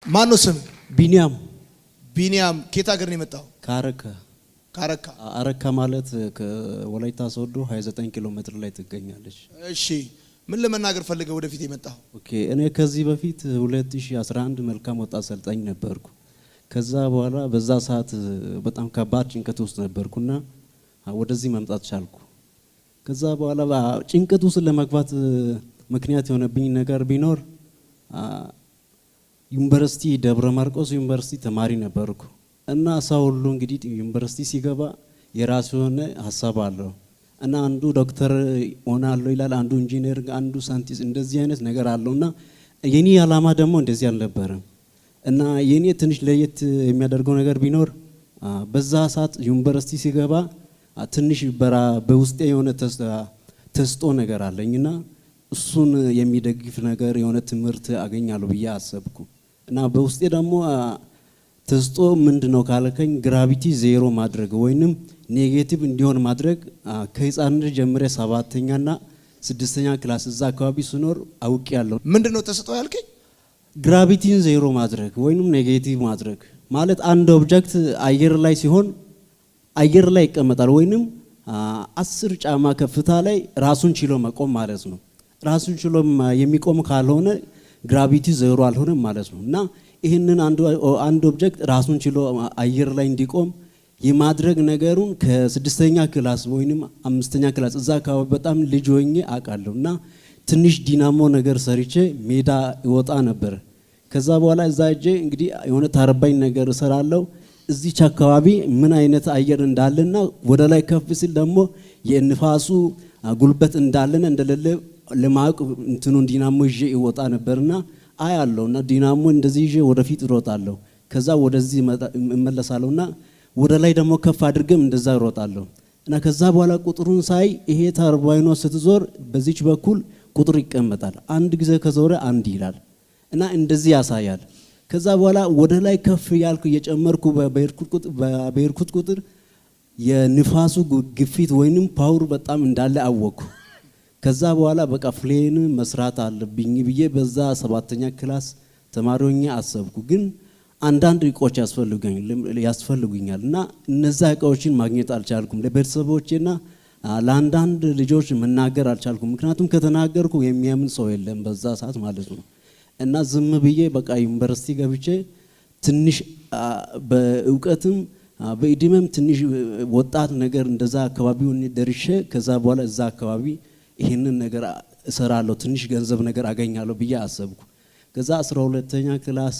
ማነው ስም? ቢኒያም ቢኒያም ከየት ሀገር ነው የመጣው? ካረካ አረካ ማለት ከወላይታ ሶዶ 29 ኪሎ ሜትር ላይ ትገኛለች። እሺ ምን ለመናገር ፈልገው ወደፊት የመጣው? ኦኬ እኔ ከዚህ በፊት 2011 መልካም ወጣት አሰልጣኝ ነበርኩ። ከዛ በኋላ በዛ ሰዓት በጣም ከባድ ጭንቀት ውስጥ ነበርኩና ወደዚህ መምጣት ቻልኩ። ከዛ በኋላ ጭንቀት ውስጥ ለመግባት ምክንያት የሆነብኝ ነገር ቢኖር ዩኒቨርሲቲ ደብረ ማርቆስ ዩኒቨርሲቲ ተማሪ ነበርኩ እና ሰው ሁሉ እንግዲህ ዩኒቨርሲቲ ሲገባ የራሱ የሆነ ሐሳብ አለው እና አንዱ ዶክተር ሆናለሁ ይላል፣ አንዱ ኢንጂነር፣ አንዱ ሳይንቲስት እንደዚህ አይነት ነገር አለውና የኔ ዓላማ ደግሞ እንደዚህ አልነበረም እና የኔ ትንሽ ለየት የሚያደርገው ነገር ቢኖር በዛ ሰዓት ዩኒቨርሲቲ ሲገባ ትንሽ በውስጤ የሆነ ተስጦ ነገር አለኝና እሱን የሚደግፍ ነገር የሆነ ትምህርት አገኛለሁ ብዬ አሰብኩ እና በውስጤ ደግሞ ተስጦ ምንድነው ካልከኝ ግራቪቲ ዜሮ ማድረግ ወይንም ኔጌቲቭ እንዲሆን ማድረግ ከህፃንነት ጀምሬ 7ኛና 6ኛ ክላስ እዛ አካባቢ ስኖር አውቄያለሁ። ምንድነው ተስጦ ያልከኝ? ግራቪቲን ዜሮ ማድረግ ወይንም ኔጌቲቭ ማድረግ ማለት አንድ ኦብጀክት አየር ላይ ሲሆን አየር ላይ ይቀመጣል ወይንም 10 ጫማ ከፍታ ላይ ራሱን ችሎ መቆም ማለት ነው። ራሱን ችሎ የሚቆም ካልሆነ ግራቪቲ ዜሮ አልሆነም ማለት ነው እና ይህንን አንድ ኦብጀክት ራሱን ችሎ አየር ላይ እንዲቆም የማድረግ ነገሩን ከ6ኛ ክላስ ወይንም 5ኛ ክላስ እዛ አካባቢ በጣም ልጅ ሆኜ አውቃለሁ እና ትንሽ ዲናሞ ነገር ሰርቼ ሜዳ ይወጣ ነበር። ከዛ በኋላ እዛ እጄ እንግዲህ የሆነ ታርባኝ ነገር እሰራለሁ እዚች አካባቢ ምን አይነት አየር እንዳለና ወደ ላይ ከፍ ሲል ደግሞ የንፋሱ ጉልበት እንዳለና እንደሌለ ለማወቅ እንትኑን ዲናሞ ይዤ ይወጣ ነበርና አያለውና ዲናሞ እንደዚህ ይዤ ወደፊት እሮጣለሁ። ከዛ ወደዚህ እመለሳለሁና ወደ ላይ ደግሞ ከፍ አድርገም እንደዛ እሮጣለሁ እና ከዛ በኋላ ቁጥሩን ሳይ ይሄ ታርባይኗ ስትዞር በዚች በኩል ቁጥር ይቀመጣል። አንድ ጊዜ ከዞረ አንድ ይላል እና እንደዚህ ያሳያል። ከዛ በኋላ ወደ ላይ ከፍ ያልኩ እየጨመርኩ በሄድኩት ቁጥር የንፋሱ ግፊት ወይንም ፓወር በጣም እንዳለ አወቅኩ። ከዛ በኋላ በቃ ፕሌን መስራት አለብኝ ብዬ በዛ 7ኛ ክላስ ተማሪውኛ አሰብኩ። ግን አንዳንድ እቃዎች ያስፈልጉኛል እና እነዛ እቃዎችን ማግኘት አልቻልኩም። ለቤተሰቦቼና ለአንዳንድ ልጆች መናገር አልቻልኩም። ምክንያቱም ከተናገርኩ የሚያምን ሰው የለም በዛ ሰዓት ማለት ነው እና ዝም ብዬ በቃ ዩኒቨርሲቲ ገብቼ ትንሽ በእውቀትም በእድሜም ትንሽ ወጣት ነገር እንደዛ አካባቢውን ደርሼ ከዛ በኋላ እዛ አካባቢ ይሄንን ነገር እሰራለሁ ትንሽ ገንዘብ ነገር አገኛለሁ ብዬ አሰብኩ። ከዛ 12ኛ ክላስ